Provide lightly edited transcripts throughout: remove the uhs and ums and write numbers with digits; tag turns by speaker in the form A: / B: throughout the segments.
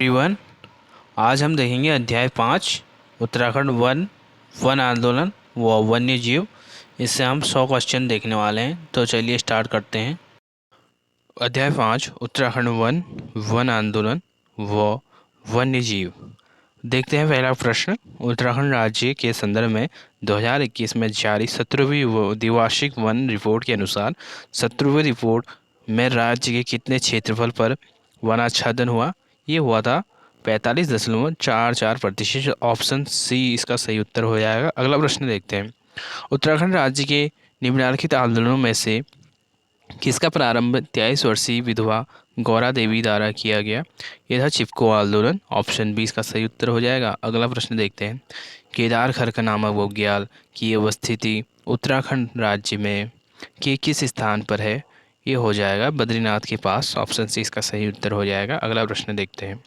A: Everyone, आज हम देखेंगे अध्याय 5 उत्तराखंड वन आंदोलन व वन्य जीव। इससे हम 100 क्वेश्चन देखने वाले हैं। तो चलिए स्टार्ट करते हैं। अध्याय 5 उत्तराखंड वन आंदोलन व वन्य जीव। देखते हैं पहला प्रश्न। उत्तराखंड राज्य के संदर्भ में 2021 में जारी 17वीं द्विवार्षिक वन रिपोर्ट के अनुसार 17वीं रिपोर्ट में राज्य के कितने क्षेत्रफल पर वनाच्छादन हुआ? ये हुआ था 45.44%। ऑप्शन सी इसका सही उत्तर हो जाएगा। अगला प्रश्न देखते हैं। उत्तराखंड राज्य के निम्नलिखित आंदोलनों में से किसका प्रारंभ 23 वर्षीय विधवा गौरा देवी द्वारा किया गया? यह था चिपको आंदोलन। ऑप्शन बी इसका सही उत्तर हो जाएगा। अगला प्रश्न देखते हैं। केदार खरक नामक बुग्याल की अवस्थिति उत्तराखंड राज्य में के किस स्थान पर है? ये हो जाएगा बद्रीनाथ के पास। ऑप्शन सी इसका सही उत्तर हो जाएगा। अगला प्रश्न देखते हैं।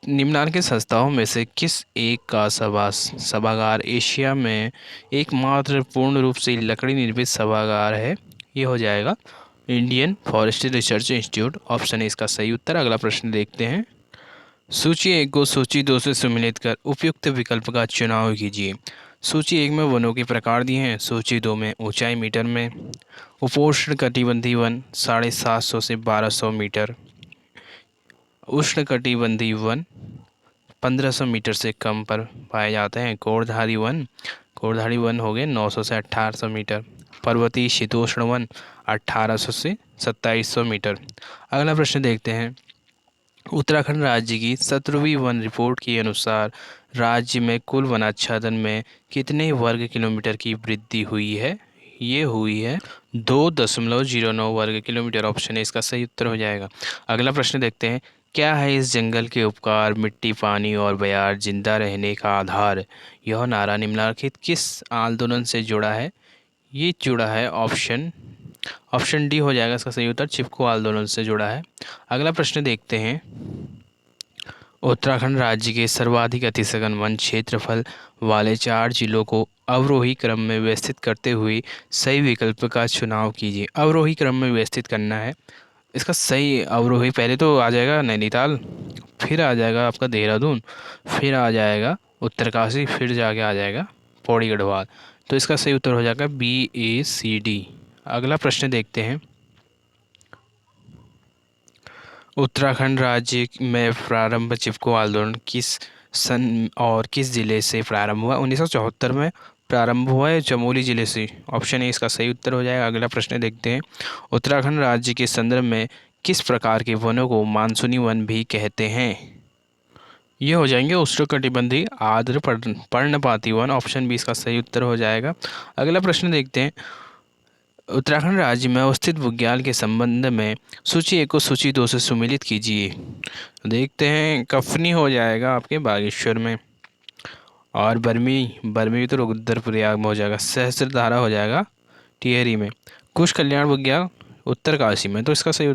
A: निम्नलिखित संस्थाओं में से किस एक का सभागार एशिया में एकमात्र पूर्ण रूप से लकड़ी निर्मित सभागार है? ये हो जाएगा Indian forestry research institute. Option है इसका सही उत्तर। अगला प्रश्न देखते हैं। सूची 1 को सूची 2 से सम्मिलित कर उपयुक्त विकल्प का चुनाव कीजिए। सूची 1 में वनों के प्रकार दिए हैं। सूची 2 में ऊंचाई मीटर में। उपोष्ण कटिबंधीय वन 750 से 1200 मीटर। उष्ण कटिबंधीय वन 1500 मीटर से कम पर पाए जाते हैं। कोड़धारी वन हो गए 900 से 1800 मीटर। पर्वतीय शीतोष्ण वन 1800 से 2700 मीटर। अगला प्रश्न देखते हैं। उत्तराखंड राज्य की 17वीं वन रिपोर्ट के अनुसार राज्य में कुल वनाच्छादन में कितने वर्ग किलोमीटर की वृद्धि हुई है? ये हुई है 2.09 वर्ग किलोमीटर। ऑप्शन है इसका सही उत्तर हो जाएगा। अगला प्रश्न देखते हैं। क्या है इस जंगल के उपकार मिट्टी, पानी और बयार जिंदा रहने का आधार? यह नारा निम्नलिखित किस आंदोलन से जुड़ा है? ये जुड़ा है ऑप्शन डी हो जाएगा इसका सही उत्तर। चिपको आंदोलन से जुड़ा है। अगला प्रश्न देखते हैं। उत्तराखंड राज्य के सर्वाधिक अतिसघन वन क्षेत्रफल वाले 4 जिलों को अवरोही क्रम में व्यवस्थित करते हुए सही विकल्प का चुनाव कीजिए। अवरोही क्रम में व्यवस्थित करना है। इसका सही अवरोही पहले तो आ जाएगा नैनीताल, फिर आ जाएगा आपका देहरादून, फिर आ जाएगा उत्तरकाशी, फिर जाके आ जाएगा पौड़ी गढ़वाल। तो इसका सही उत्तर हो जाएगा BACD। अगला प्रश्न देखते हैं। उत्तराखंड राज्य में प्रारंभ चिपको आंदोलन किस सन और किस जिले से प्रारंभ हुआ? 1974 में प्रारंभ हुआ है चमोली जिले से। ऑप्शन ए इसका सही उत्तर हो जाएगा। अगला प्रश्न देखते हैं। उत्तराखंड राज्य के संदर्भ में किस प्रकार के वनों को मानसूनी वन भी कहते हैं? ये हो जाएंगे उष्णकटिबंधीय आर्द्र पर्णपाती वन। ऑप्शन बी इसका सही उत्तर हो जाएगा। अगला प्रश्न देखते हैं। उत्तराखंड राज्य में अवस्थित बुग्याल के संबंध में सूची 1 को सूची 2 से सम्मिलित कीजिए। देखते हैं। कफनी हो जाएगा आपके बागेश्वर में, और बर्मी तो रुद्रप्रयाग में हो जाएगा। सहस्त्रधारा हो जाएगा टिहरी में। कुश कल्याण बुग्याल उत्तरकाशी में। तो इसका सही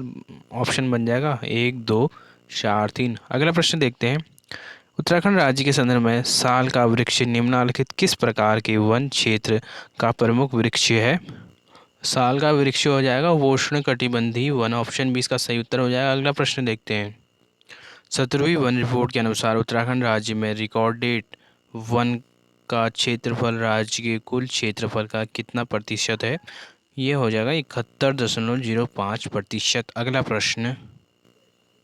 A: ऑप्शन बन जाएगा 1 2 4 3। अगला प्रश्न देखते हैं। उत्तराखंड राज्य के संदर्भ में साल का वृक्ष निम्नलिखित किस प्रकार के वन क्षेत्र का प्रमुख वृक्ष है? साल का वृक्ष हो जाएगा उपोष्ण कटिबंधीय वन। ऑप्शन बी इसका सही उत्तर हो जाएगा। अगला प्रश्न देखते हैं। 17वीं वन रिपोर्ट के अनुसार उत्तराखंड राज्य में रिकॉर्डेड वन का क्षेत्रफल राज्य के कुल क्षेत्रफल का कितना प्रतिशत है? ये हो जाएगा 71.05%। अगला प्रश्न।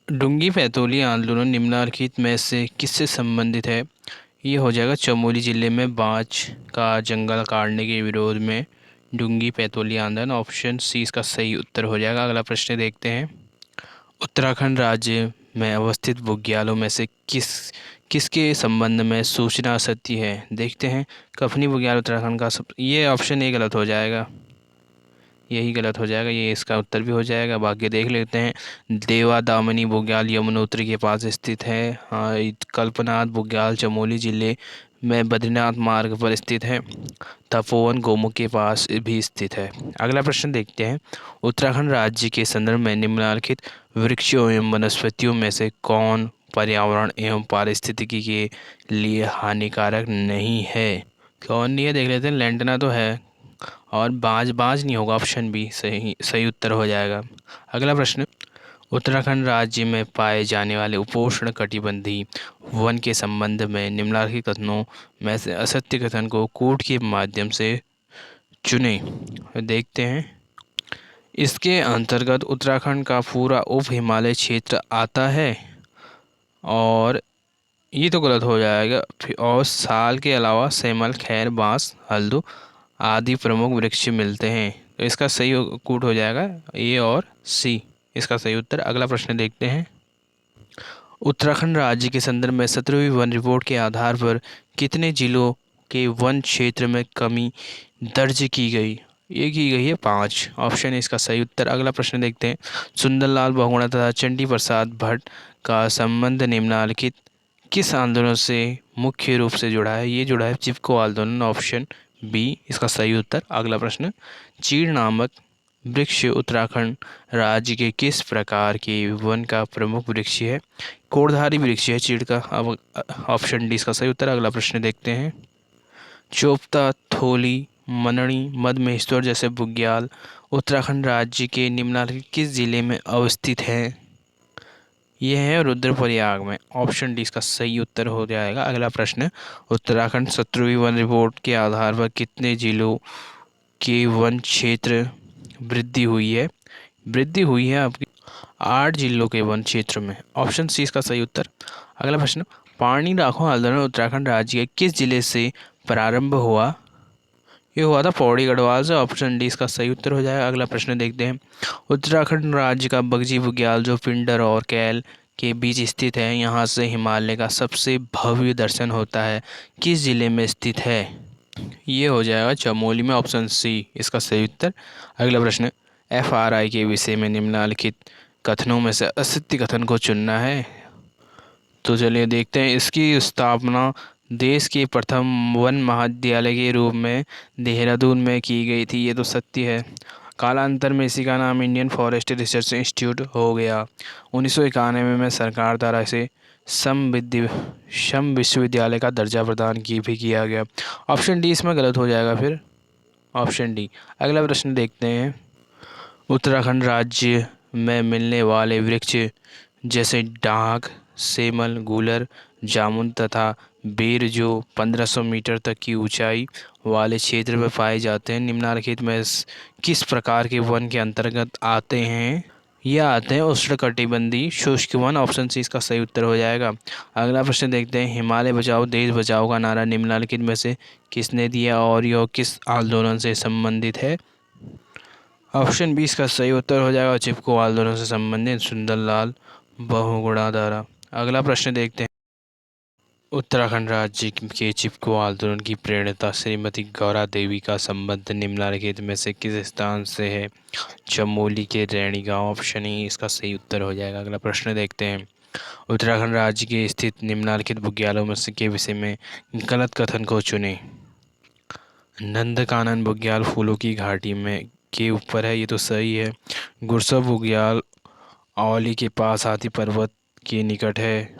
A: डुंगी पैथोली आंदोलन निम्नलिखित में से किससे संबंधित है? ये हो जाएगा चमोली जिले में बांज का जंगल काटने के विरोध में डुंगी पैथोली आंदोलन। ऑप्शन सी इसका सही उत्तर हो जाएगा। अगला प्रश्न देखते हैं। उत्तराखंड राज्य में अवस्थित बुग्यालों में से किसके संबंध में सूचना सत्य है? देखते हैं। कफनी बुग्याल उत्तराखंड का ये ऑप्शन ए गलत हो जाएगा, यही गलत हो जाएगा। ये इसका उत्तर भी हो जाएगा। बाकी देख लेते हैं। देवा दामनी बुग्याल यमुनोत्री के पास स्थित है। हाँ, कल्पनाथ बुग्याल चमोली जिले में बद्रीनाथ मार्ग पर स्थित है। तपोवन गोमुख के पास भी स्थित है। अगला प्रश्न देखते हैं। उत्तराखंड राज्य के संदर्भ में निम्नलिखित वृक्षों एवं वनस्पतियों में से कौन पर्यावरण एवं पारिस्थितिकी के लिए हानिकारक नहीं है? कौन नहीं है देख लेते हैं। लैंटना तो है, और बाज नहीं होगा। ऑप्शन बी सही उत्तर हो जाएगा। अगला प्रश्न। उत्तराखंड राज्य में पाए जाने वाले उपोष्ण कटिबंधीय वन के संबंध में निम्नलिखित कथनों में से असत्य कथन को कूट के माध्यम से चुनें। देखते हैं। इसके अंतर्गत उत्तराखंड का पूरा उप हिमालय क्षेत्र आता है, और ये तो गलत हो जाएगा। और साल के अलावा सेमल, खैर, बांस, हल्दू आदि प्रमुख वृक्ष मिलते हैं। तो इसका सही कूट हो जाएगा ए और सी, इसका सही उत्तर। अगला प्रश्न देखते हैं। उत्तराखंड राज्य के संदर्भ में 17वीं वन रिपोर्ट के आधार पर कितने जिलों के वन क्षेत्र में कमी दर्ज की गई? ये की गई है 5। ऑप्शन है इसका सही उत्तर। अगला प्रश्न देखते हैं। सुंदरलाल बहुगुणा तथा चंडी प्रसाद भट्ट का संबंध निम्नलिखित किस आंदोलन से मुख्य रूप से जुड़ा है? ये जुड़ा है चिपको आंदोलन। ऑप्शन बी इसका सही उत्तर। अगला प्रश्न। चीड़ नामक वृक्ष उत्तराखंड राज्य के किस प्रकार के वन का प्रमुख वृक्ष है? कोड़धारी वृक्ष है चीड़ का। अब ऑप्शन डी इसका सही उत्तर। अगला प्रश्न देखते हैं। चोपता, थोली, मनणी, मधमेश्वर जैसे बुग्याल उत्तराखंड राज्य के निम्नलिखित किस जिले में अवस्थित हैं? यह है रुद्रप्रयाग में। ऑप्शन डी इसका सही उत्तर हो जाएगा। अगला प्रश्न। उत्तराखंड 17वीं वन रिपोर्ट के आधार पर कितने जिलों के वन क्षेत्र वृद्धि हुई है? वृद्धि हुई है आपकी 8 जिलों के वन क्षेत्र में। ऑप्शन सी इसका सही उत्तर। अगला प्रश्न। पानी राखो आंदोलन उत्तराखंड राज्य के किस जिले से प्रारंभ हुआ? ये हुआ था पौड़ी गढ़वाल से। ऑप्शन डी इसका सही उत्तर हो जाएगा। अगला प्रश्न देखते हैं। उत्तराखंड राज्य का बगजी बुग्याल जो पिंडर और कैल के बीच स्थित है, यहाँ से हिमालय का सबसे भव्य दर्शन होता है, किस जिले में स्थित है? ये हो जाएगा चमोली में। ऑप्शन सी इसका सही उत्तर। अगला प्रश्न। एफआरआई के विषय में निम्नलिखित कथनों में से असत्य कथन को चुनना है। तो चलिए देखते हैं। इसकी स्थापना देश के प्रथम वन महाविद्यालय के रूप में देहरादून में की गई थी। ये तो सत्य है। कालांतर में इसी का नाम इंडियन फॉरेस्ट रिसर्च इंस्टीट्यूट हो गया। 1991 में सरकार द्वारा इसे सम विश्वविद्यालय का दर्जा प्रदान भी किया गया। ऑप्शन डी इसमें गलत हो जाएगा फिर। Option D. अगला प्रश्न देखते हैं। उत्तराखंड राज्य में मिलने वाले वृक्ष जैसे डाक, सेमल, गूलर, जामुन तथा बेर जो 1500 मीटर तक की ऊंचाई वाले क्षेत्र में पाए जाते हैं, निम्नलिखित में किस प्रकार के वन के अंतर्गत आते हैं? यह आते हैं उष्णकटिबंधीय शुष्क वन। ऑप्शन सी इसका सही उत्तर हो जाएगा। अगला प्रश्न देखते हैं। हिमालय बचाओ देश बचाओ का नारा निम्नलिखित में से किसने दिया और यह किस आंदोलन से संबंधित है? ऑप्शन बी इसका सही उत्तर हो जाएगा। चिपको आंदोलन से संबंधित सुंदरलाल बहुगुणा द्वारा। अगला प्रश्न देखते हैं। उत्तराखंड राज्य के चिपको आंदोलन की प्रेरणा श्रीमती गौरा देवी का संबंध निम्नलिखित में से किस स्थान से है? चमोली के रैणी गांव। ऑप्शन ई इसका सही उत्तर हो जाएगा। अगला प्रश्न देखते हैं। उत्तराखंड राज्य के स्थित निम्नलिखित बुग्यालों में से के विषय में गलत कथन को चुनें। नंदकानन बुग्याल फूलों की घाटी में के ऊपर है, ये तो सही है। गुरसा बुग्याल औली के पास हाथी पर्वत के निकट है।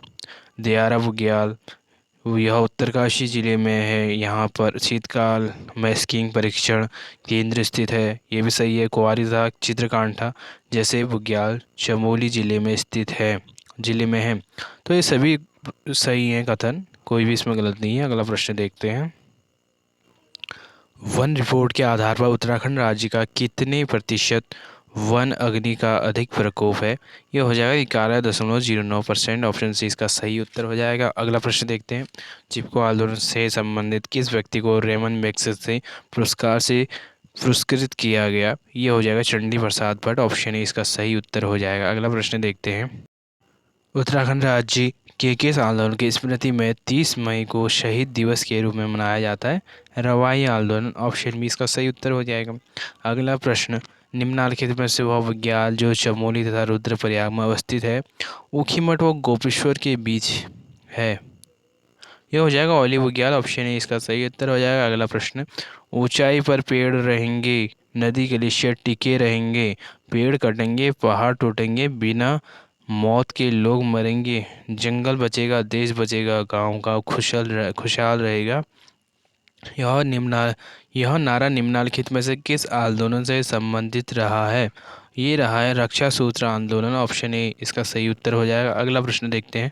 A: दियारा बुग्याल यह उत्तरकाशी जिले में है, यहाँ पर शीतकाल में स्कीइंग परीक्षण केंद्र स्थित है, ये भी सही है। कुंवारीधाक चित्रकांठा जैसे बुग्याल चमोली जिले में स्थित है, जिले में है। तो ये सभी सही हैं कथन, कोई भी इसमें गलत नहीं है। अगला प्रश्न देखते हैं। वन रिपोर्ट के आधार पर उत्तराखंड राज्य का कितने प्रतिशत वन अग्नि का अधिक प्रकोप है? यह हो जाएगा 11.09%। ऑप्शन सी इसका सही उत्तर हो जाएगा। अगला प्रश्न देखते हैं। चिपको आंदोलन से संबंधित किस व्यक्ति को रेमन मैग्सेसे पुरस्कार से पुरस्कृत किया गया? ये हो जाएगा चंडी प्रसाद भट्ट। ऑप्शन ए इसका सही उत्तर हो जाएगा। अगला प्रश्न देखते हैं। उत्तराखंड राज्य के किस आंदोलन की स्मृति में 30 मई को शहीद दिवस के रूप में मनाया जाता है? रवाई आंदोलन। ऑप्शन बी इसका सही उत्तर हो जाएगा। अगला प्रश्न। निम्नलिखित में से वह बुग्याल जो चमोली तथा रुद्रप्रयाग में अवस्थित है, ऊखीमठ व गोपेश्वर के बीच है? यह हो जाएगा औली बुग्याल। ऑप्शन ए इसका सही उत्तर हो जाएगा। अगला प्रश्न। ऊंचाई पर पेड़ रहेंगे, नदी ग्लेशियर टिके रहेंगे, पेड़ कटेंगे, पहाड़ टूटेंगे, बिना मौत के लोग मरेंगे, जंगल बचेगा, देश बचेगा, गांव का खुशहाल रहेगा। यह नारा निम्नलिखित में से किस आंदोलन से संबंधित रहा है? ये रहा है रक्षा सूत्र आंदोलन, ऑप्शन ए इसका सही उत्तर हो जाएगा। अगला प्रश्न देखते हैं।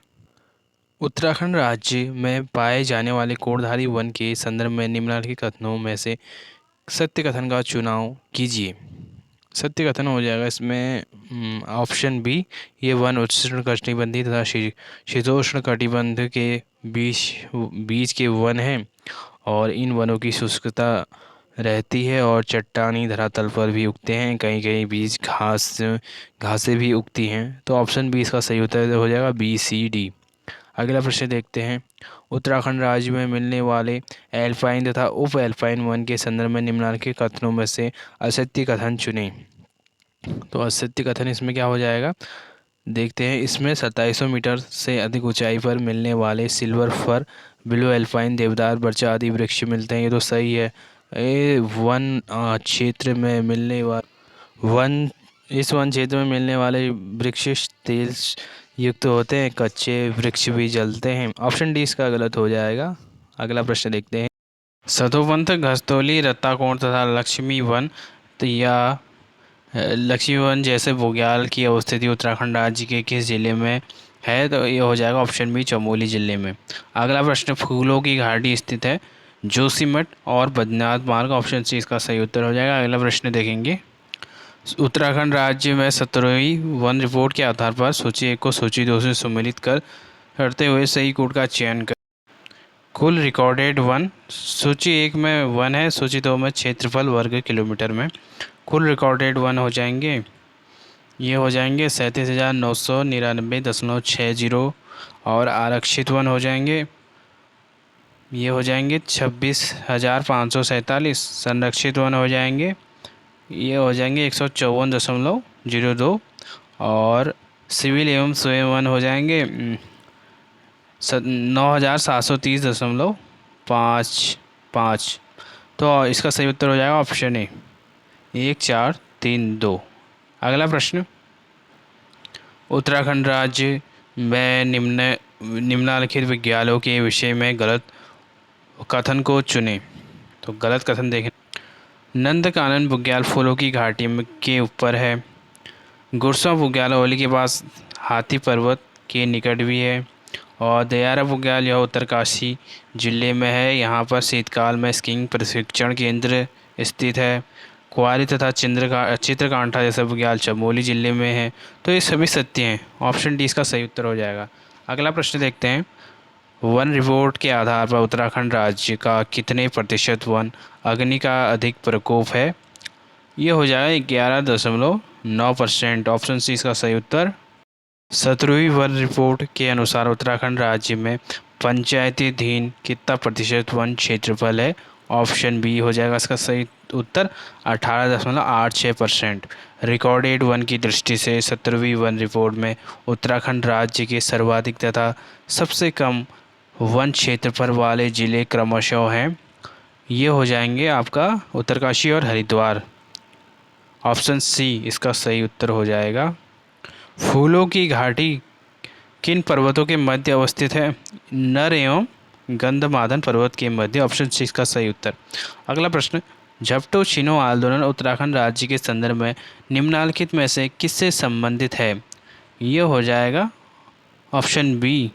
A: उत्तराखंड राज्य में पाए जाने वाले कोड़धारी वन के संदर्भ में निम्नलिखित कथनों में से सत्य कथन का चुनाव कीजिए। सत्य कथन हो जाएगा इसमें ऑप्शन बी, ये वन उष्णकटिबंधीय तथा शीतोष्ण कटिबंध के बीच बीच के वन हैं और इन वनों की शुष्कता रहती है और चट्टानी धरातल पर भी उगते हैं, कहीं कहीं बीज घासें भी उगती हैं। तो ऑप्शन बी इसका सही उत्तर हो जाएगा, बी सी डी। अगला प्रश्न देखते हैं। उत्तराखंड राज्य में मिलने वाले एल्पाइन तथा उप एल्पाइन वन के संदर्भ में निम्नलिखित कथनों में से असत्य कथन चुनें। तो असत्य कथन इसमें क्या हो जाएगा, देखते हैं। इसमें 2700 मीटर से अधिक ऊंचाई पर मिलने वाले सिल्वर फर, बिलो एल्पाइन, देवदार, बरचा आदि वृक्ष मिलते हैं, ये तो सही है। ये वन क्षेत्र में मिलने वन इस वन क्षेत्र में मिलने वाले वृक्ष तेल युक्त होते हैं, कच्चे वृक्ष भी जलते हैं। ऑप्शन डी इसका गलत हो जाएगा। अगला प्रश्न देखते हैं। सतोपंथ, घस्तौली, रत्ताकोण तथा लक्ष्मी वन या लक्ष्मी वन जैसे बुग्याल की अवस्थिति उत्तराखंड राज्य के किस जिले में है? तो ये हो जाएगा ऑप्शन बी, चमोली जिले में। अगला प्रश्न। फूलों की घाटी स्थित है जोशीमठ और बद्रीनाथ मार्ग, ऑप्शन सी इसका सही उत्तर हो जाएगा। अगला प्रश्न देखेंगे। उत्तराखंड राज्य में 17वीं वन रिपोर्ट के आधार पर सूची 1 को सूची 2 से सम्मिलित करते हुए सही कोड का चयन कर। कुल रिकॉर्डेड वन सूची 1 में वन है, सूची 2 में क्षेत्रफल वर्ग किलोमीटर में। कुल रिकॉर्डेड वन हो जाएंगे, ये हो जाएंगे 37,999.60 और आरक्षित वन हो जाएंगे, ये हो जाएंगे 26,547। संरक्षित वन हो जाएंगे, ये हो जाएंगे 154.02 और सिविल एवं स्वयं वन हो जाएंगे 9,730.55। तो इसका सही उत्तर हो जाएगा ऑप्शन ए, 1432। अगला प्रश्न। उत्तराखंड राज्य में निम्नलिखित विद्यालयों के विषय में गलत कथन को चुनें। तो गलत कथन देखें। नंदकानन बुग्याल फूलों की घाटी के ऊपर है। गुरसा बुग्याल ओली के पास हाथी पर्वत के निकट भी है। और दयारा बुग्याल यह उत्तरकाशी जिले में है, यहाँ पर शीतकाल में स्कीइंग प्रशिक्षण केंद्र स्थित है। कुंवारी तथा चित्रकांठा जैसा बुग्याल चमोली जिले में है। तो ये सभी सत्य हैं, ऑप्शन डी इसका सही उत्तर हो जाएगा। अगला प्रश्न देखते हैं। वन रिपोर्ट के आधार पर उत्तराखंड राज्य का कितने प्रतिशत वन अग्नि का अधिक प्रकोप है? ये हो जाएगा 11.9%, ऑप्शन सी इसका सही उत्तर। 17वीं वन रिपोर्ट के अनुसार उत्तराखंड राज्य में पंचायतीधीन कितना प्रतिशत वन क्षेत्रफल है? ऑप्शन बी हो जाएगा इसका सही उत्तर, 18.86%। रिकॉर्डेड वन की दृष्टि से 17वीं वन रिपोर्ट में उत्तराखंड राज्य के सर्वाधिक तथा सबसे कम वन क्षेत्रफल वाले जिले क्रमशः हैं, ये हो जाएंगे आपका उत्तरकाशी और हरिद्वार। ऑप्शन सी इसका सही उत्तर हो जाएगा। फूलों की घाटी किन पर्वतों के मध्य अवस्थित है? नर एवं गंधमादन पर्वत के मध्य, ऑप्शन सी इसका सही उत्तर। अगला प्रश्न। झपटो छिनो आंदोलन उत्तराखंड राज्य के संदर्भ में निम्नलिखित में से किससे संबंधित है? ये हो जाएगा ऑप्शन बी,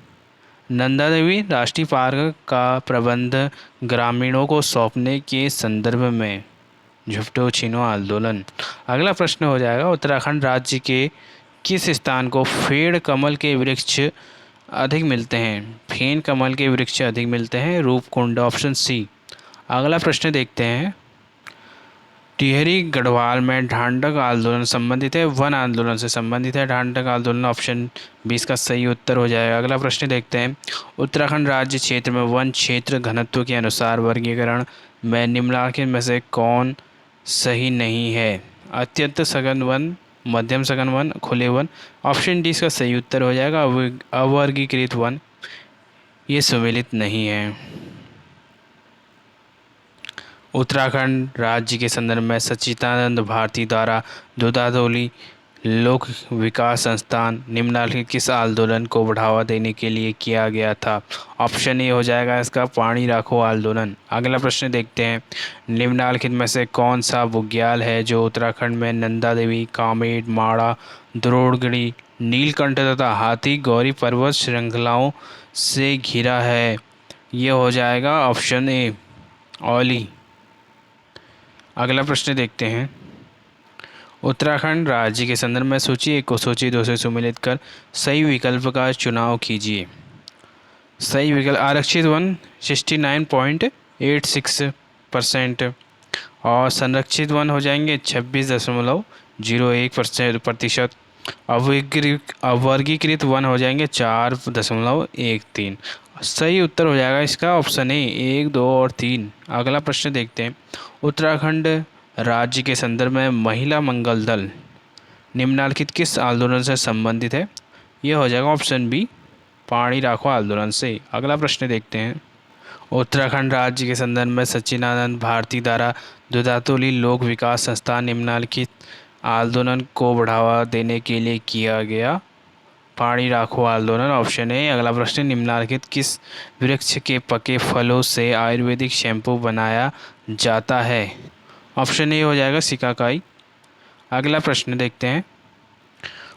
A: नंदा देवी राष्ट्रीय पार्क का प्रबंध ग्रामीणों को सौंपने के संदर्भ में झपटो छिनो आंदोलन। अगला प्रश्न हो जाएगा। उत्तराखंड राज्य के किस स्थान को फेड़ कमल के वृक्ष अधिक मिलते हैं? फेन कमल के वृक्ष अधिक मिलते हैं, रूपकुंड, ऑप्शन सी। अगला प्रश्न देखते हैं। टिहरी गढ़वाल में ढांढक आंदोलन संबंधित है, वन आंदोलन से संबंधित है ढांढक आंदोलन, ऑप्शन 20 का सही उत्तर हो जाएगा। अगला प्रश्न देखते हैं। उत्तराखंड राज्य क्षेत्र में वन क्षेत्र घनत्व के अनुसार वर्गीकरण में निम्नलिखित में से कौन सही नहीं है? अत्यंत सघन वन, मध्यम सघन वन, खुले वन, ऑप्शन डी इसका सही उत्तर हो जाएगा। अवर्गीकृत वन ये सम्मिलित नहीं है। उत्तराखंड राज्य के संदर्भ में सच्चिदानंद भारती द्वारा दूधाधौली लोक विकास संस्थान निम्नलिखित किस आंदोलन को बढ़ावा देने के लिए किया गया था? ऑप्शन ए हो जाएगा इसका पानी राखो आंदोलन। अगला प्रश्न देखते हैं, निम्नलिखित में से कौन सा बुग्याल है जो उत्तराखंड में नंदा देवी, कामेट, माड़ा, द्रोणगिरी, नीलकंठ तथा हाथी गौरी पर्वत श्रृंखलाओं से घिरा है? ये हो जाएगा ऑप्शन ए औली। अगला प्रश्न देखते हैं, उत्तराखंड राज्य के संदर्भ में सूची 1 को सूची 2 से सुमेलित कर सही विकल्प का चुनाव कीजिए। सही विकल्प आरक्षित वन 69.86% और संरक्षित वन हो जाएंगे 26.01%। अवर्गीकृत वन हो जाएंगे 4.13। सही उत्तर हो जाएगा इसका ऑप्शन ए 1, 2 और 3। अगला प्रश्न देखते हैं, उत्तराखंड राज्य के संदर्भ में महिला मंगल दल निम्नलिखित किस आंदोलन से संबंधित है? यह हो जाएगा ऑप्शन बी पानी राखो आंदोलन से। अगला प्रश्न देखते हैं, उत्तराखंड राज्य के संदर्भ में सच्चिदानंद भारती द्वारा दुधातोली लोक विकास संस्थान निम्नलिखित आंदोलन को बढ़ावा देने के लिए किया गया? पानी राखो आंदोलन ऑप्शन ए। अगला प्रश्न, निम्नलिखित किस वृक्ष के पके फलों से आयुर्वेदिक शैम्पू बनाया जाता है? ऑप्शन ए हो जाएगा सिकाकाई। अगला प्रश्न देखते हैं,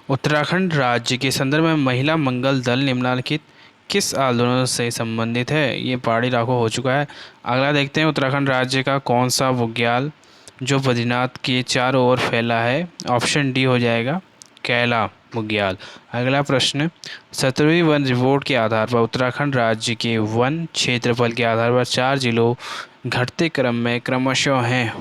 A: उत्तराखंड राज्य के संदर्भ में महिला मंगल दल निम्नलिखित किस आंदोलन से संबंधित है? ये पानी राखो हो चुका है। अगला देखते हैं, उत्तराखंड राज्य का कौन सा बुग्याल जो बद्रीनाथ के चारों ओर फैला है? ऑप्शन डी हो जाएगा कैला बुग्याल। अगला प्रश्न, 17वीं वन रिपोर्ट के आधार पर उत्तराखंड राज्य के वन क्षेत्रफल के आधार पर 4 जिलों घटते क्रम में क्रमशः हैं।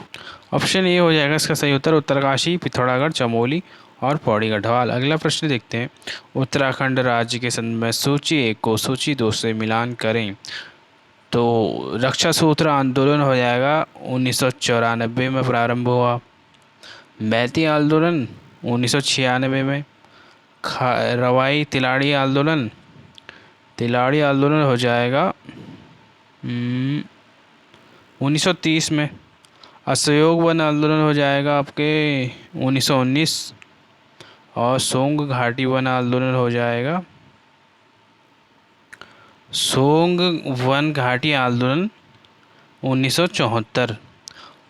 A: ऑप्शन ए हो जाएगा इसका सही उत्तर उत्तरकाशी, पिथौरागढ़, चमोली और पौड़ी गढ़वाल। अगला प्रश्न देखते हैं, उत्तराखंड राज्य के संदर्भ में सूची 1 को सूची 2 से मिलान करें तो रक्षा सूत्र आंदोलन हो जाएगा 1994 में प्रारंभ हुआ। मैती आंदोलन 1996 में। रवाई तिलाड़ी आंदोलन हो जाएगा 1930 में। असहयोग वन आंदोलन हो जाएगा आपके 1919 और सोंग घाटी वन आंदोलन हो जाएगा 1974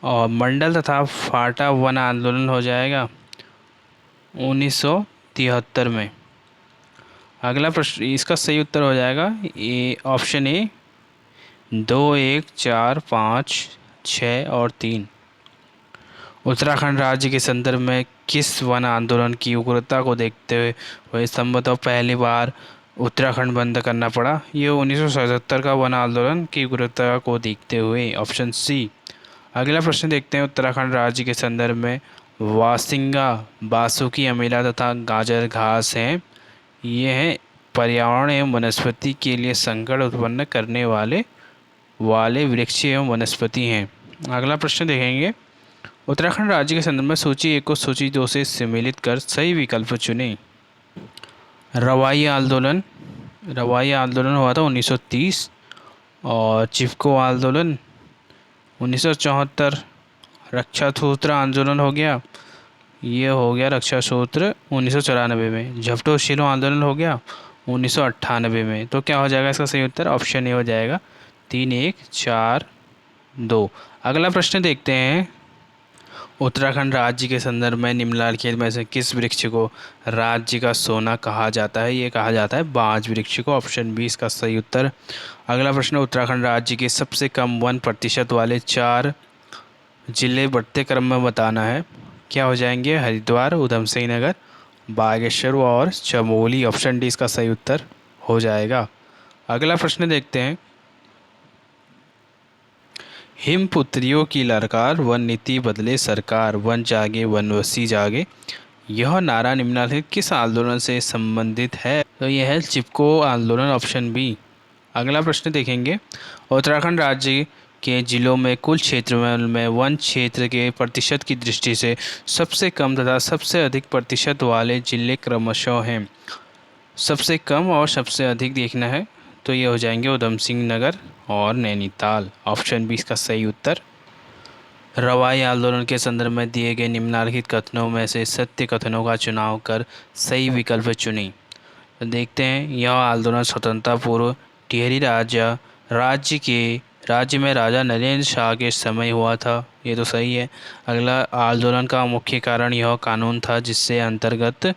A: और मंडल तथा फाटा वन आंदोलन हो जाएगा 1973 में। अगला प्रश्न, इसका सही उत्तर हो जाएगा ए ऑप्शन ए 2, 1, 4, 5, 6 और 3। उत्तराखंड राज्य के संदर्भ में किस वन आंदोलन की उग्रता को देखते हुए संभवतः पहली बार उत्तराखंड बंद करना पड़ा? ये 1977 का वन आंदोलन की उग्रता को देखते हुए। Option C. अगला प्रश्न देखते हैं, उत्तराखंड राज्य के संदर्भ में वासिंगा, बासुकी, अमीला तथा गाजर घास हैं। ये हैं पर्यावरण एवं वनस्पति के लिए संकट उत्पन्न करने वाले वृक्ष एवं वनस्पति हैं। अगला प्रश्न देखेंगे, उत्तराखंड राज्य के संदर्भ में सूची 1 को सूची 2 से सम्मिलित कर सही विकल्प चुनें। रवाई आंदोलन हुआ था 1930 और चिपको आंदोलन 1974। रक्षा सूत्र आंदोलन हो गया, ये हो गया रक्षा सूत्र 1994 में। झपटो शिलो आंदोलन हो गया 1998 में। तो क्या हो जाएगा इसका सही उत्तर? ऑप्शन ए हो जाएगा 3, 1, 4, 2। अगला प्रश्न देखते हैं, उत्तराखंड राज्य के संदर्भ में निम्नलिखित में से किस वृक्ष को राज्य का सोना कहा जाता है? ये कहा जाता है बांज वृक्ष को। ऑप्शन बी इसका सही उत्तर। अगला प्रश्न, उत्तराखंड राज्य के सबसे कम 1% वाले 4 जिले बढ़ते क्रम में बताना है। क्या हो जाएंगे? हरिद्वार, उधम सिंह नगर, बागेश्वर और चमोली। ऑप्शन डी इसका सही उत्तर हो जाएगा। अगला प्रश्न देखते हैं, हिमपुत्रियों की ललकार, वन नीति बदले सरकार, वन जागे वनवासी जागे, यह नारा निम्नलिखित किस आंदोलन से संबंधित है? तो यह है चिपको आंदोलन। Option B. अगला प्रश्न देखेंगे, उत्तराखंड राज्य के जिलों में कुल क्षेत्र में वन क्षेत्र के प्रतिशत की दृष्टि से सबसे कम तथा सबसे अधिक प्रतिशत वाले जिले क्रमशः हैं। सबसे कम और सबसे अधिक देखना है तो ये हो जाएंगे उधम सिंह नगर और नैनीताल। ऑप्शन बी इसका सही उत्तर। रवाई आंदोलन के संदर्भ में दिए गए निम्नलिखित कथनों में से सत्य कथनों का चुनाव कर सही विकल्प चुनें। तो देखते हैं, यह आंदोलन स्वतंत्रता पूर्व टिहरी राज्य में राजा नरेंद्र शाह के समय हुआ था। ये तो सही है। अगला, आंदोलन का मुख्य कारण यह कानून था जिससे अंतर्गत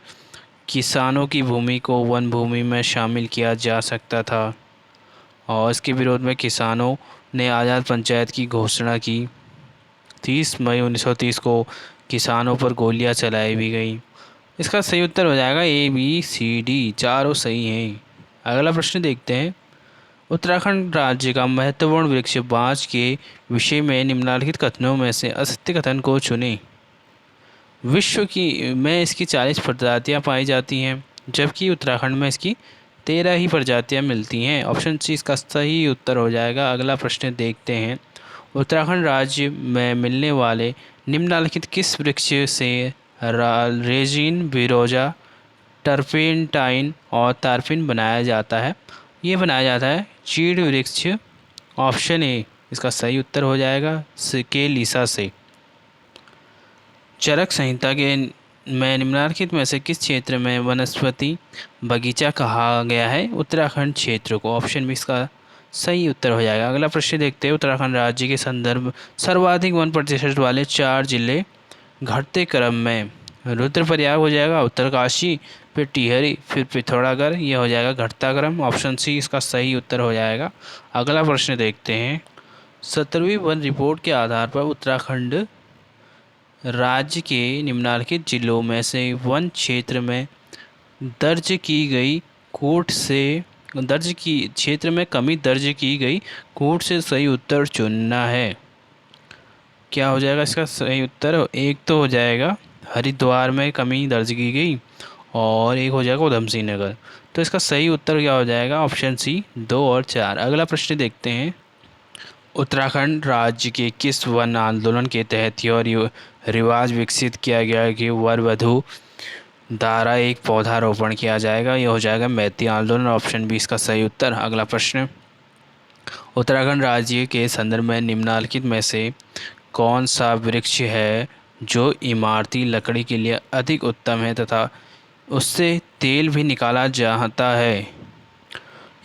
A: किसानों की भूमि को वन भूमि में शामिल किया जा सकता था और इसके विरोध में किसानों ने आज़ाद पंचायत की घोषणा की। 30 मई 1930 को किसानों पर गोलियां चलाई भी गई। इसका सही उत्तर हो जाएगा ए बी सी डी, चारों सही हैं। अगला प्रश्न देखते हैं, उत्तराखंड राज्य का महत्वपूर्ण वृक्ष बांस के विषय में निम्नलिखित कथनों में से असत्य कथन को चुनें। विश्व की में इसकी 40 प्रजातियां पाई जाती हैं, जबकि उत्तराखंड में इसकी 13 ही प्रजातियां मिलती हैं। ऑप्शन सी इसका सही उत्तर हो जाएगा। अगला प्रश्न देखते हैं, उत्तराखंड राज्य में मिलने वाले निम्नलिखित किस वृक्ष से रेजिन, बिरोजा, टर्पेंटाइन और तारपिन बनाया जाता है? ये बनाया जाता है चीड़ वृक्ष। ऑप्शन ए इसका सही उत्तर हो जाएगा के लीसा से। चरक संहिता के में निम्नलिखित में से किस क्षेत्र में वनस्पति बगीचा कहा गया है? उत्तराखंड क्षेत्र को। ऑप्शन बी इसका सही उत्तर हो जाएगा। अगला प्रश्न देखते हैं, उत्तराखंड राज्य के संदर्भ सर्वाधिक 1% वाले 4 जिले घटते क्रम में रुद्रप्रयाग हो जाएगा, उत्तरकाशी, फिर टिहरी, फिर पिथौरागढ़। यह हो जाएगा घटता क्रम। ऑप्शन सी इसका सही उत्तर हो जाएगा। अगला प्रश्न देखते हैं, 17वीं वन रिपोर्ट के आधार पर उत्तराखंड राज्य के निम्नलिखित जिलों में से वन क्षेत्र में क्षेत्र में कमी दर्ज की गई कोट से सही उत्तर चुनना है। क्या हो जाएगा इसका सही उत्तर? एक तो हो जाएगा हरिद्वार में कमी दर्ज की गई और एक हो जाएगा उधम सिंह नगर। तो इसका सही उत्तर क्या हो जाएगा? ऑप्शन सी 2 और 4। अगला प्रश्न देखते हैं, उत्तराखंड राज्य के किस वन आंदोलन के तहत यह रिवाज विकसित किया गया कि वर वधु द्वारा एक पौधारोपण किया जाएगा? यह हो जाएगा मैती आंदोलन। ऑप्शन बी इसका सही उत्तर। अगला प्रश्न, उत्तराखंड राज्य के संदर्भ में निम्नलिखित में से कौन सा वृक्ष है जो इमारती लकड़ी के लिए अधिक उत्तम है तथा उससे तेल भी निकाला जाता है?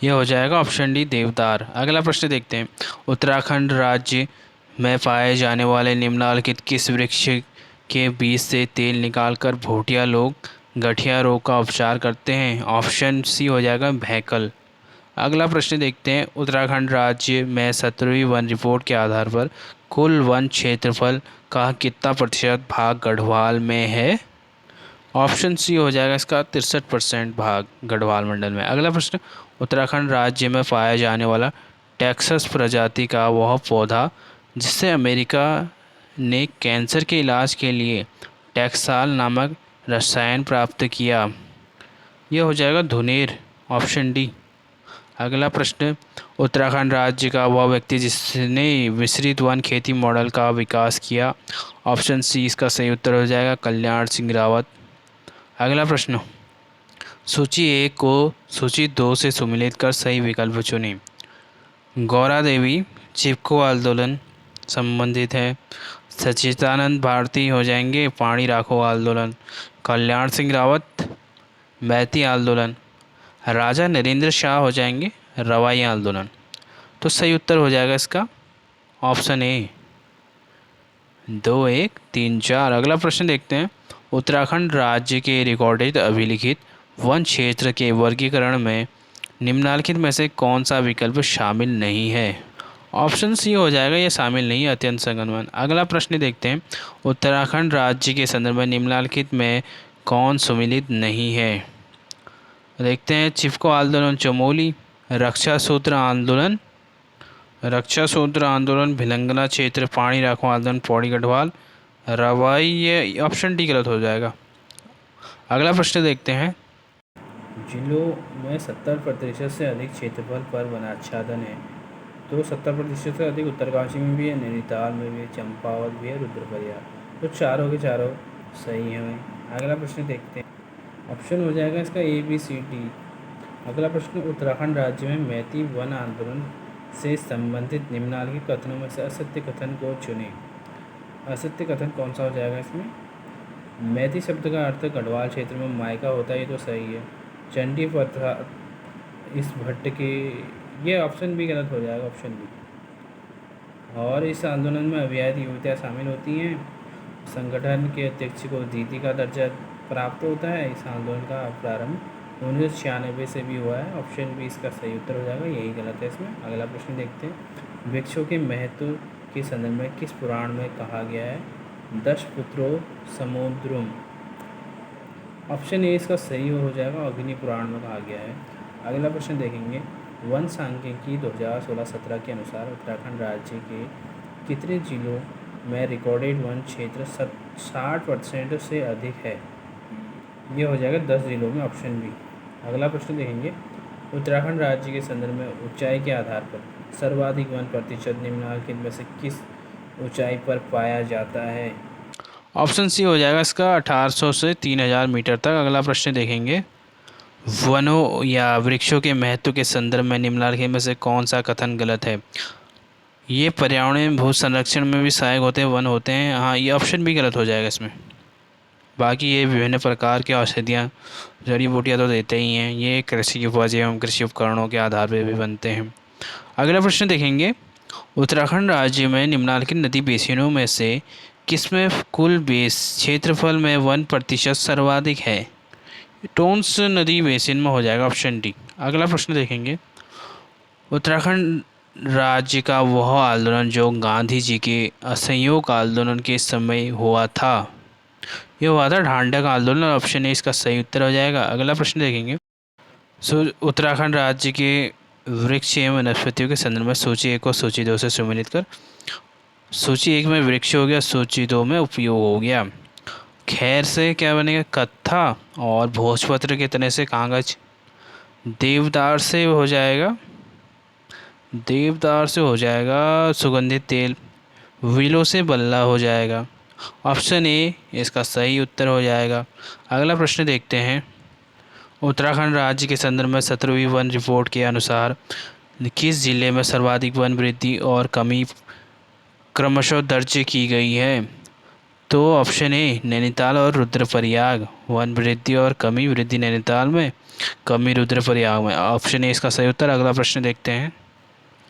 A: यह हो जाएगा ऑप्शन डी देवदार। अगला प्रश्न देखते हैं, उत्तराखंड राज्य में पाए जाने वाले निम्नलिखित किस वृक्ष के बीज से तेल निकालकर भूटिया लोग गठिया रोग का उपचार करते हैं? ऑप्शन सी हो जाएगा भैकल। अगला प्रश्न देखते हैं, उत्तराखंड राज्य में 17वीं वन रिपोर्ट के आधार पर कुल वन क्षेत्रफल का कितना प्रतिशत भाग गढ़वाल में है? ऑप्शन सी हो जाएगा इसका 63% भाग गढ़वाल मंडल में। अगला प्रश्न, उत्तराखंड राज्य में पाया जाने वाला टेक्सस प्रजाति का वह पौधा जिससे अमेरिका ने कैंसर के इलाज के लिए टैक्साल नामक रसायन प्राप्त किया? यह हो जाएगा धुनेर। Option D. अगला प्रश्न, उत्तराखंड राज्य का वह व्यक्ति जिसने मिश्रित वन खेती मॉडल का विकास किया? ऑप्शन सी इसका सही उत्तर हो जाएगा कल्याण सिंह रावत। अगला प्रश्न, सूची 1 को सूची 2 से सुमेलित कर सही विकल्प चुनें। गौरा देवी चिपको आंदोलन संबंधित है, सच्चिदानंद भारती हो जाएंगे पानी राखो आंदोलन, कल्याण सिंह रावत मैती आंदोलन, राजा नरेंद्र शाह हो जाएंगे रवाई आंदोलन। तो सही उत्तर हो जाएगा इसका ऑप्शन ए 2, 1, 3, 4। अगला प्रश्न देखते हैं, उत्तराखंड राज्य के रिकॉर्डेड अभिलिखित वन क्षेत्र के वर्गीकरण में निम्नलिखित में से कौन सा विकल्प शामिल नहीं है? ऑप्शन सी हो जाएगा यह शामिल नहीं है अत्यंत संघन वन। अगला प्रश्न देखते हैं, उत्तराखंड राज्य के संदर्भ में निम्नलिखित में कौन सुमेलित नहीं है? देखते हैं, चिपको आंदोलन चमोली, रक्षा सूत्र आंदोलन भिलंगना क्षेत्र, पानी राखो आंदोलन पौड़ी गढ़वाल, रवाई। ये ऑप्शन डी गलत हो जाएगा। अगला प्रश्न देखते हैं, जिलों में 70% से अधिक क्षेत्रफल पर वनाच्छादन है, तो 70% से अधिक उत्तरकाशी में भी है, नैनीताल में भी है, चंपावत भी है, रुद्रप्रयाग। तो चारों के चारों सही हैं। अगला प्रश्न देखते हैं, ऑप्शन हो जाएगा इसका ए बी सी डी। अगला प्रश्न, उत्तराखंड राज्य में मैती वन आंदोलन से संबंधित निम्नलिखित कथनों में से असत्य कथन को चुनें। असत्य कथन कौन सा हो जाएगा इसमें? मैती शब्द का अर्थ गढ़वाल क्षेत्र में मायका होता है, ये तो सही है। चंडी प्रथा इस भट्ट के, ये ऑप्शन भी गलत हो जाएगा, ऑप्शन भी। और इस आंदोलन में अविवाहित युवतियाँ शामिल होती हैं। संगठन के अध्यक्ष को दीदी का दर्जा प्राप्त होता है। इस आंदोलन का प्रारंभ 1996 से भी हुआ है। ऑप्शन बी इसका सही उत्तर हो जाएगा, यही गलत है इसमें। अगला प्रश्न देखते हैं। वृक्षों के महत्व के संदर्भ में किस पुराण में कहा गया है? दश पुत्रो समुद्रुम। ऑप्शन ए इसका सही हो जाएगा, अग्नि पुराण में कहा गया है। अगला प्रश्न देखेंगे। वन सांख्यिकी 2016-17 के अनुसार उत्तराखंड राज्य के कितने जिलों में रिकॉर्डेड वन क्षेत्र 60% से अधिक है? ये हो जाएगा 10 जिलों में, ऑप्शन बी। अगला प्रश्न देखेंगे। उत्तराखंड राज्य के संदर्भ में ऊंचाई के आधार पर सर्वाधिक वन प्रतिशत निम्नलिखित में से किस ऊंचाई पर पाया जाता है? ऑप्शन सी हो जाएगा इसका 1800 से 3000 मीटर तक। अगला प्रश्न देखेंगे। वनों या वृक्षों के महत्व के संदर्भ में निम्नलिखित में से कौन सा कथन गलत है? ये पर्यावरण भू संरक्षण में भी सहायक होते हैं, वन होते हैं। हाँ, ये ऑप्शन भी गलत हो जाएगा इसमें। बाकी ये विभिन्न प्रकार की औषधियाँ, जड़ी बूटियाँ तो देते ही हैं। ये कृषि उपज एवं कृषि उपकरणों के आधार पर भी बनते हैं। अगला प्रश्न देखेंगे। उत्तराखंड राज्य में निम्नलिखित नदी बेसिनों में से किसमें कुल बेस क्षेत्रफल में 1% सर्वाधिक है? टोंस नदी बेसिन में हो जाएगा, ऑप्शन डी। अगला प्रश्न देखेंगे। उत्तराखंड राज्य का वह आंदोलन जो गांधी जी के असहयोग आंदोलन के समय हुआ था, ये हुआ था ढांडक आंदोलन। ऑप्शन ए इसका सही उत्तर हो जाएगा। अगला प्रश्न देखेंगे। उत्तराखंड राज्य के वृक्ष एवं वनस्पतियों के संदर्भ में सूची 1 को सूची 2 से सम्मिलित कर। सूची 1 में वृक्ष हो गया, सूची 2 में उपयोग हो गया। खैर से क्या बनेगा? कत्था। और भोजपत्र के तने से कागज। देवदार से हो जाएगा, देवदार से हो जाएगा सुगंधित तेल। विलो से बल्ला हो जाएगा। ऑप्शन ए इसका सही उत्तर हो जाएगा। अगला प्रश्न देखते हैं। उत्तराखंड राज्य के संदर्भ में 17वीं वन रिपोर्ट के अनुसार किस जिले में सर्वाधिक वन वृद्धि और कमी क्रमशः दर्ज की गई है? तो ऑप्शन ए नैनीताल और रुद्रप्रयाग। वन वृद्धि और कमी, वृद्धि नैनीताल में, कमी रुद्रप्रयाग में। ऑप्शन ए इसका सही उत्तर। अगला प्रश्न देखते हैं।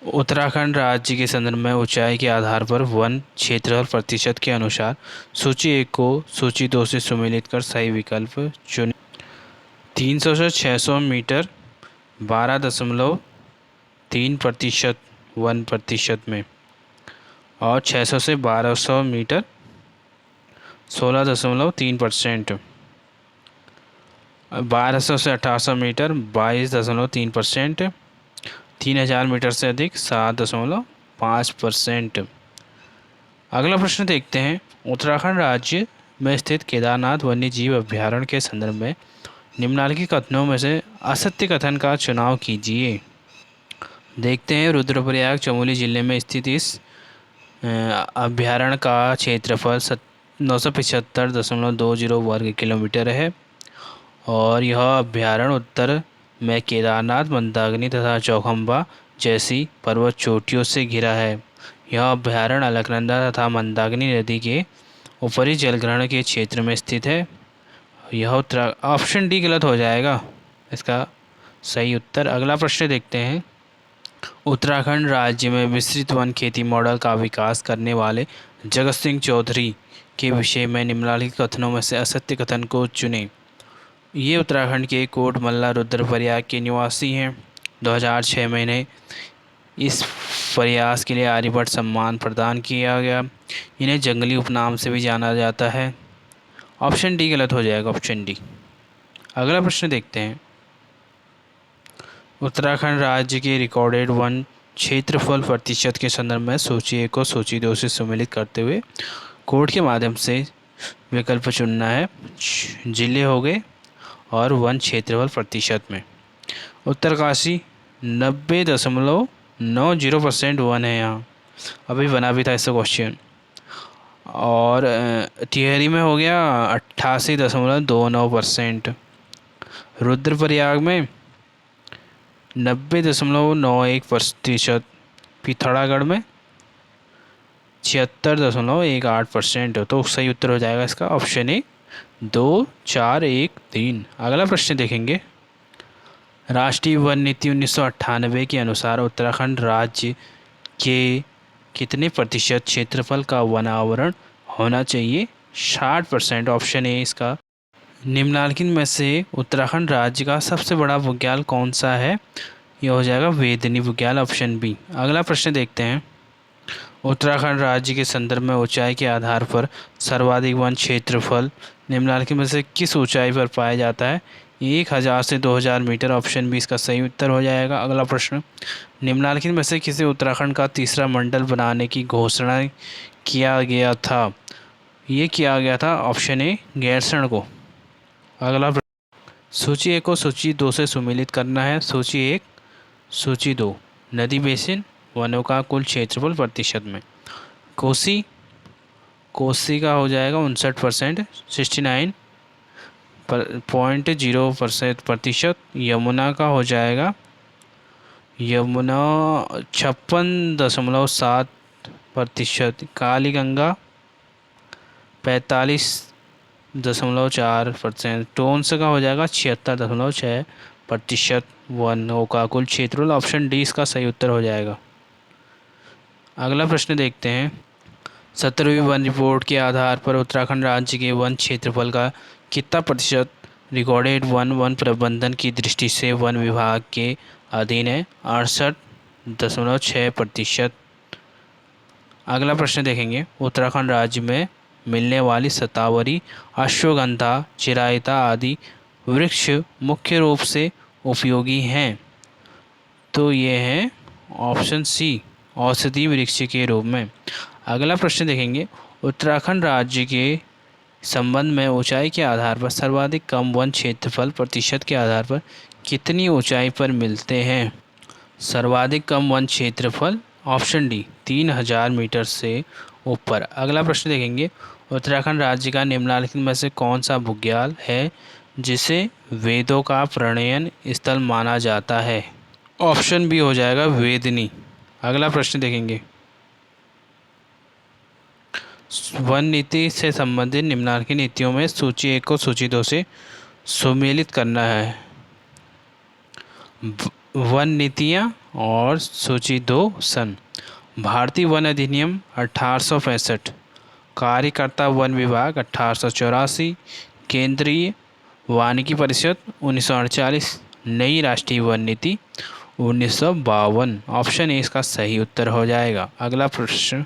A: उत्तराखंड राज्य के संदर्भ में ऊंचाई के आधार पर वन क्षेत्रफल प्रतिशत के अनुसार सूची 1 को सूची 2 से सम्मिलित कर सही विकल्प चुनें। 300 से 600 मीटर 12.3% वन प्रतिशत में, और 600 से 1200 मीटर 16.3%, 1200 से 1800 मीटर 22.3%, 3000 मीटर से अधिक 7.5%। अगला प्रश्न देखते हैं। उत्तराखंड राज्य में स्थित केदारनाथ वन्य जीव अभ्यारण्य के संदर्भ में निम्नलिखित कथनों में से असत्य कथन का चुनाव कीजिए। देखते हैं। रुद्रप्रयाग चमोली जिले में स्थित इस अभ्यारण्य का क्षेत्रफल 975.20 वर्ग किलोमीटर है, और यह अभ्यारण्य उत्तर में केदारनाथ, मंदाकिनी तथा चौखंबा जैसी पर्वत चोटियों से घिरा है। यह अभ्यारण्य अलकनंदा तथा मंदाकिनी नदी के ऊपरी जलग्रहण के क्षेत्र में स्थित है। यह ऑप्शन डी गलत हो जाएगा इसका सही उत्तर। अगला प्रश्न देखते हैं। उत्तराखंड राज्य में विस्तृत वन खेती मॉडल का विकास करने वाले जगत सिंह चौधरी के विषय में निम्नलिखित कथनों में से असत्य कथन को चुनें। ये उत्तराखंड के कोटमल्ला रुद्रप्रयाग के निवासी हैं। 2006 में इन्हें इस प्रयास के लिए आर्यभट्ट सम्मान प्रदान किया गया। इन्हें जंगली उपनाम से भी जाना जाता है। ऑप्शन डी गलत हो जाएगा, ऑप्शन डी। अगला प्रश्न देखते हैं। उत्तराखंड राज्य के रिकॉर्डेड वन क्षेत्रफल प्रतिशत के संदर्भ में सूची 1 को सूची 2 से सम्मिलित करते हुए कोड के माध्यम से विकल्प चुनना है। जिले हो गए और वन क्षेत्रफल प्रतिशत में उत्तरकाशी 90.90% वन है यहाँ, अभी बना भी था इसका क्वेश्चन। और टिहरी में हो गया 88.29%, रुद्रप्रयाग में 90.91%, पिथौरागढ़ में 76.18%। तो सही उत्तर हो जाएगा इसका ऑप्शन ए 2413। अगला प्रश्न देखेंगे। राष्ट्रीय वन नीति 1998 के अनुसार उत्तराखंड राज्य के कितने प्रतिशत क्षेत्रफल का वन आवरण होना चाहिए? 60%। ऑप्शन ए इसका। निम्नलिखित में से उत्तराखंड राज्य का सबसे बड़ा बुग्याल कौन सा है? यह हो जाएगा वेदनी बुग्याल, ऑप्शन बी। अगला प्रश्न देखते हैं। उत्तराखंड राज्य के संदर्भ में ऊंचाई के आधार पर सर्वाधिक वन क्षेत्रफल निम्नलिखित में से किस ऊंचाई पर पाया जाता है? 1000 से 2000 मीटर, ऑप्शन बी इसका सही उत्तर हो जाएगा। अगला प्रश्न। निम्नलिखित में से किसे उत्तराखंड का तीसरा मंडल बनाने की घोषणा किया गया था? ये किया गया था ऑप्शन ए गैरसैंण को। अगला सूची 1 को सूची 2 से सुमेलित करना है। सूची 1, सूची 2। नदी बेसिन, वनों का कुल क्षेत्रफल प्रतिशत में। कोसी का हो जाएगा 59%, 69.0% प्रतिशत। यमुना का हो जाएगा 56.7%। कालीगंगा 45.4%। टोंस का हो जाएगा 76.6%। वनों का कुल क्षेत्रफल, ऑप्शन डी इसका सही उत्तर हो जाएगा। अगला प्रश्न देखते हैं। 17वीं वन रिपोर्ट के आधार पर उत्तराखंड राज्य के वन क्षेत्रफल का कितना प्रतिशत रिकॉर्डेड वन प्रबंधन की दृष्टि से वन विभाग के अधीन है? 68.6%। अगला प्रश्न देखेंगे। उत्तराखंड राज्य में मिलने वाली शतावरी, अश्वगंधा, चिरायता आदि वृक्ष मुख्य रूप से उपयोगी हैं। तो ये है ऑप्शन सी, औषधि वृक्ष के रूप में। अगला प्रश्न देखेंगे। उत्तराखंड राज्य के संबंध में ऊंचाई के आधार पर सर्वाधिक कम वन क्षेत्रफल प्रतिशत के आधार पर कितनी ऊंचाई पर मिलते हैं? सर्वाधिक कम वन क्षेत्रफल, ऑप्शन डी 3000 मीटर से ऊपर। अगला प्रश्न देखेंगे। उत्तराखंड राज्य का निम्नलिखित में से कौन सा बुग्याल है जिसे वेदों का प्रणयन स्थल माना जाता है? ऑप्शन बी हो जाएगा वेदनी। अगला प्रश्न देखेंगे। वन नीति से संबंधित निम्नलिखित नीतियों में सूची 1 को सूची 2 से सुमेलित करना है। वन नीतियाँ और सूची 2 सन। भारतीय वन अधिनियम 1865, कार्यकर्ता वन विभाग 1884, केंद्रीय वानिकी परिषद 1948, नई राष्ट्रीय वन नीति 1952। ऑप्शन ए इसका सही उत्तर हो जाएगा। अगला प्रश्न।